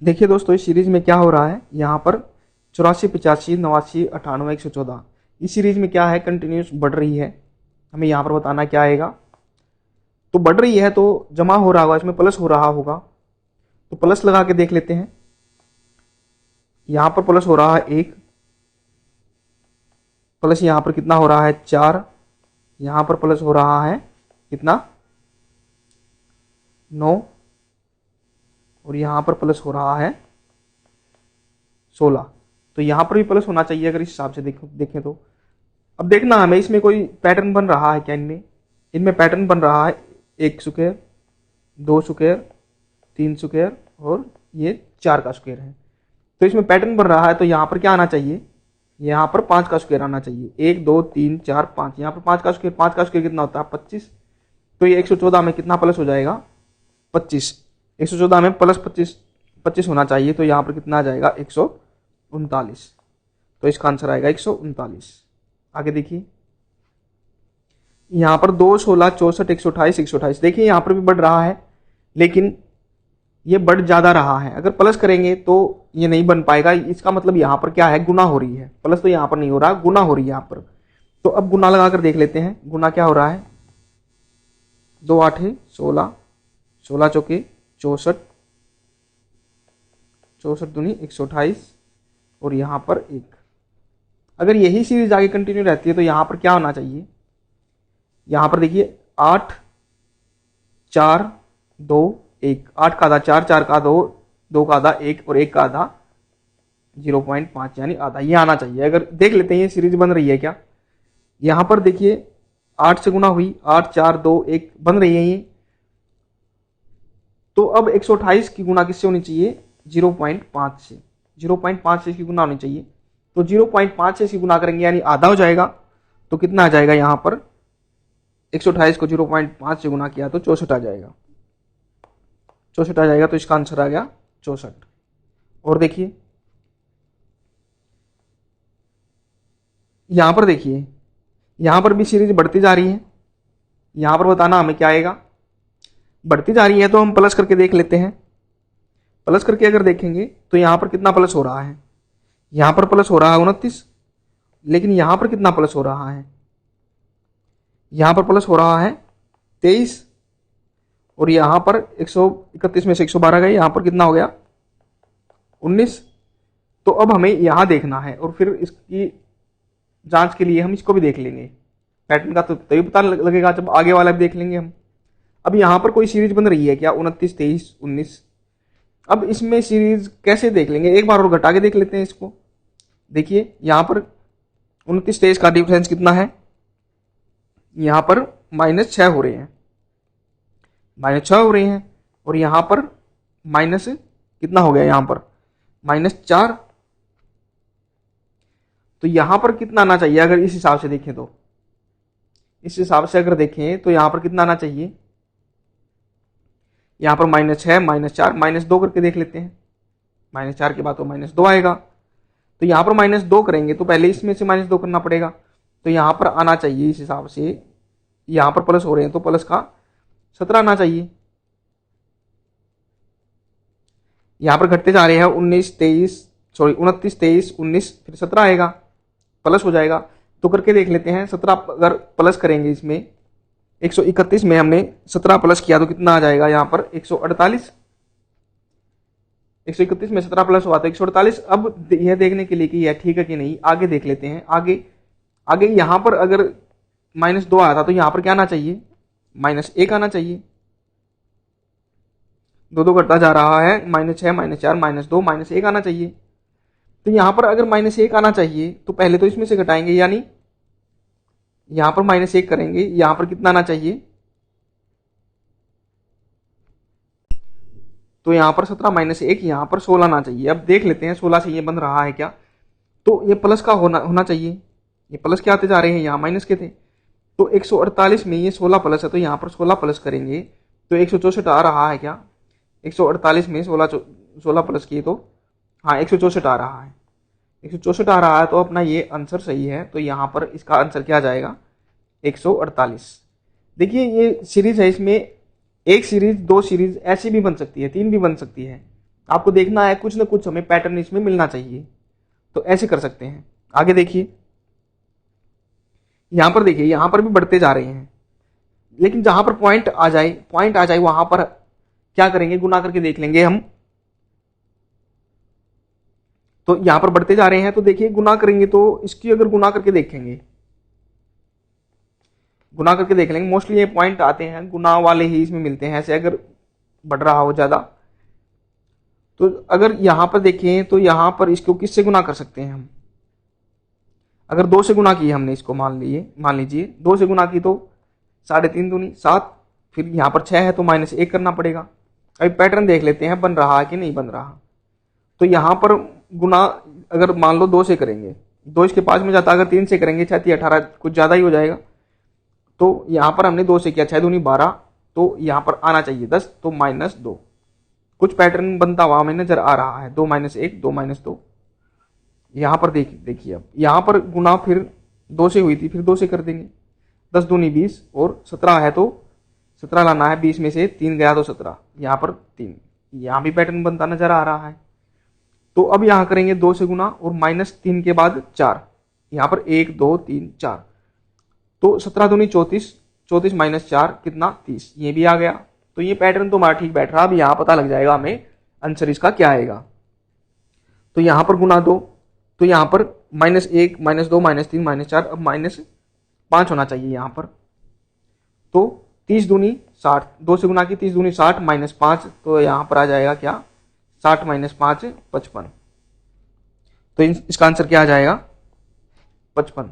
देखिए दोस्तों, इस सीरीज में क्या हो रहा है, यहाँ पर 84, 85, 89, 98, 114। इस सीरीज में क्या है, कंटिन्यूस बढ़ रही है। हमें यहाँ पर बताना क्या आएगा। तो बढ़ रही है तो जमा हो रहा होगा, इसमें प्लस हो रहा होगा, तो प्लस लगा के देख लेते हैं। यहाँ पर प्लस हो रहा है 1, प्लस यहाँ पर कितना हो रहा है 4, यहाँ पर प्लस हो रहा है कितना 9, और यहाँ पर प्लस हो रहा है 16। तो यहाँ पर भी प्लस होना चाहिए अगर इस हिसाब से देखें तो। अब देखना हमें इसमें कोई पैटर्न बन रहा है क्या। इनमें इनमें पैटर्न बन रहा है 1 स्क्वायर, 2 स्क्वायर, 3 स्क्वायर और ये 4 का स्क्वायर है। तो इसमें पैटर्न बन रहा है तो यहाँ पर क्या आना चाहिए, यहाँ पर 5 का स्क्वायर आना चाहिए। 1 2 3 4 5, यहाँ पर 5 का स्क्वायर, 5 का स्क्वायर कितना होता है 25। तो ये 114 में कितना प्लस हो जाएगा 25। 114 में प्लस 25 होना चाहिए, तो यहाँ पर कितना आ जाएगा 139। तो इसका आंसर आएगा 139। आगे देखिए, यहाँ पर 2 16 64 128 128। देखिए यहाँ पर भी बढ़ रहा है, लेकिन ये बढ़ ज्यादा रहा है। अगर प्लस करेंगे तो ये नहीं बन पाएगा। इसका मतलब यहाँ पर क्या है, गुना हो रही है। प्लस तो यहाँ पर नहीं हो रहा, गुना हो रही है यहाँ पर। तो अब गुना लगाकर देख लेते हैं, गुना क्या हो रहा है। 2 8 16, 16 चौके 64, 64 दूनी 128, और यहाँ पर 1। अगर यही सीरीज आगे कंटिन्यू रहती है तो यहाँ पर क्या होना चाहिए, यहाँ पर देखिए 8 4 2 1, 8 का आधा 4, 4 का 2, 2 का आधा 1 और 1 का आधा 0.5 यानी आधा, ये आना चाहिए। अगर देख लेते हैं ये सीरीज बन रही है क्या। यहाँ पर देखिए 8 से गुना हुई, 8 4 2 1 बन रही है ये। तो अब 128 की गुना किससे होनी चाहिए, 0.5 से। 0.5 से इसकी गुना होनी चाहिए। तो 0.5 से इसकी गुना करेंगे यानी आधा हो जाएगा। तो कितना आ जाएगा, यहाँ पर 128 को 0.5 से गुना किया तो 64 आ जाएगा। 64 आ जाएगा, तो इसका आंसर आ गया 64। और देखिए यहां पर देखिए, यहां पर भी सीरीज बढ़ती जा रही है। यहां पर बताना हमें क्या आएगा, बढ़ती जा रही है तो हम प्लस करके देख लेते हैं। प्लस करके अगर देखेंगे तो यहां पर कितना प्लस हो रहा है, यहां पर प्लस हो रहा है 29, लेकिन यहां पर कितना प्लस हो रहा है, यहां पर प्लस हो रहा है 23, और यहां पर 131 में से 112 गए, यहां पर कितना हो गया 19। तो अब हमें यहां देखना है, और फिर इसकी जांच के लिए हम इसको भी देख लेंगे। पैटर्न का तो तभी पता लगेगा जब आगे वाला भी देख लेंगे हम। अब यहां पर कोई सीरीज बन रही है क्या, 29 23 19। अब इसमें सीरीज कैसे देख लेंगे, एक बार और घटा के देख लेते हैं इसको। देखिए यहां पर 29 23 का डिफरेंस कितना है, यहां पर -6 हो रहे हैं, -6 हो रहे हैं। और यहां पर माइनस कितना हो गया, यहां पर -4। तो यहां पर कितना आना चाहिए, अगर इस हिसाब से देखें तो, इस हिसाब से अगर देखें तो यहां पर कितना आना चाहिए, यहां पर -6 -4 -2 करके देख लेते हैं। -4 के बाद तो -2 आएगा। तो यहां पर -2 करेंगे तो पहले इसमें से -2 करना पड़ेगा। तो यहां पर आना चाहिए इस हिसाब से, यहां पर प्लस हो रहे हैं तो प्लस का 17 आना चाहिए। यहां पर घटते जा रहे हैं 29 23, सॉरी 29 23 19, फिर 17 आएगा, प्लस हो जाएगा। तो करके देख लेते हैं। 17 अगर प्लस करेंगे इसमें, 131 में हमने 17 प्लस किया तो कितना आ जाएगा, यहाँ पर 148। 131 में 17 प्लस हुआ तो 148। अब यह देखने के लिए कि यह ठीक है कि नहीं, आगे देख लेते हैं। आगे आगे यहाँ पर अगर -2 आया था तो यहाँ पर क्या आना चाहिए, -1 आना चाहिए। 2 घटता जा रहा है, -6 -4 -2 -1 आना चाहिए। तो यहाँ पर अगर -1 आना चाहिए तो पहले तो इसमें से घटाएंगे, यानी यहां पर -1 करेंगे, यहां पर कितना आना चाहिए, तो यहां पर 17 -1, यहां पर 16 आना चाहिए। अब देख लेते हैं 16 से ये बन रहा है क्या। तो ये प्लस का होना चाहिए, ये प्लस के आते जा रहे हैं, यहाँ माइनस के थे। तो 148 में ये 16 प्लस है, तो यहाँ पर 16 प्लस करेंगे तो 164 आ रहा है क्या। 148 में 16 प्लस किए तो हाँ 164 आ रहा है, 164 आ रहा है। तो अपना ये आंसर सही है। तो यहाँ पर इसका आंसर क्या आ जाएगा, 148। देखिए ये सीरीज है, इसमें एक सीरीज 2 सीरीज ऐसी भी बन सकती है, 3 भी बन सकती है। आपको देखना है कुछ ना कुछ हमें पैटर्न इसमें मिलना चाहिए, तो ऐसे कर सकते हैं। आगे देखिए, यहां पर देखिए, यहां पर भी बढ़ते जा रहे हैं, लेकिन जहां पर पॉइंट आ जाए वहां पर क्या करेंगे, गुना करके देख लेंगे हम। तो यहां पर बढ़ते जा रहे हैं, तो देखिए गुना करेंगे तो इसकी अगर गुना करके देखेंगे, गुना करके देख लेंगे, मोस्टली ये पॉइंट आते हैं गुना वाले ही इसमें मिलते हैं। ऐसे अगर बढ़ रहा हो ज्यादा, तो अगर यहां पर देखें तो यहां पर इसको किससे गुना कर सकते हैं हम, अगर 2 से गुना किए हमने इसको, मान लीजिए 2 से गुना की तो 3.5 दूनी 7, फिर यहाँ पर 6 है तो -1 करना पड़ेगा। अभी पैटर्न देख लेते हैं बन रहा है कि नहीं बन रहा। तो यहाँ पर गुना अगर मान लो 2 से करेंगे, 2 इसके पास में जाता, अगर 3 से करेंगे 6 3 18, कुछ ज़्यादा ही हो जाएगा। तो यहाँ पर हमने 2 से किया, 6 दूनी 12, तो यहाँ पर आना चाहिए 10, तो -2। कुछ पैटर्न बनता हुआ हमें नजर आ रहा है, 2 -1 2 -2। यहाँ पर देखिए, अब यहाँ पर गुना फिर 2 से हुई थी, फिर 2 से कर देंगे, 10 दूनी 20 और 17 है तो 17 लाना है, 20 में से 3 गया तो 17, यहाँ पर 3, यहाँ भी पैटर्न बनता नजर आ रहा है। तो अब यहाँ करेंगे 2 से गुना और -3 के बाद 4, यहाँ पर 1 2 3 4, तो 17 दूनी 34, 34 -4 कितना 30, ये भी आ गया। तो ये पैटर्न तो हमारा ठीक बैठ रहा। अब यहाँ पता लग जाएगा हमें आंसर इसका क्या आएगा। तो यहाँ पर गुना 2, तो यहाँ पर -1 -2 -3 -4, अब -5 होना चाहिए यहाँ पर। तो 30 दूनी 60, 2 से गुना की 30 दूनी 60 -5, तो यहाँ पर आ जाएगा क्या, 60 -5 55। तो इसका आंसर क्या आ जाएगा, 55।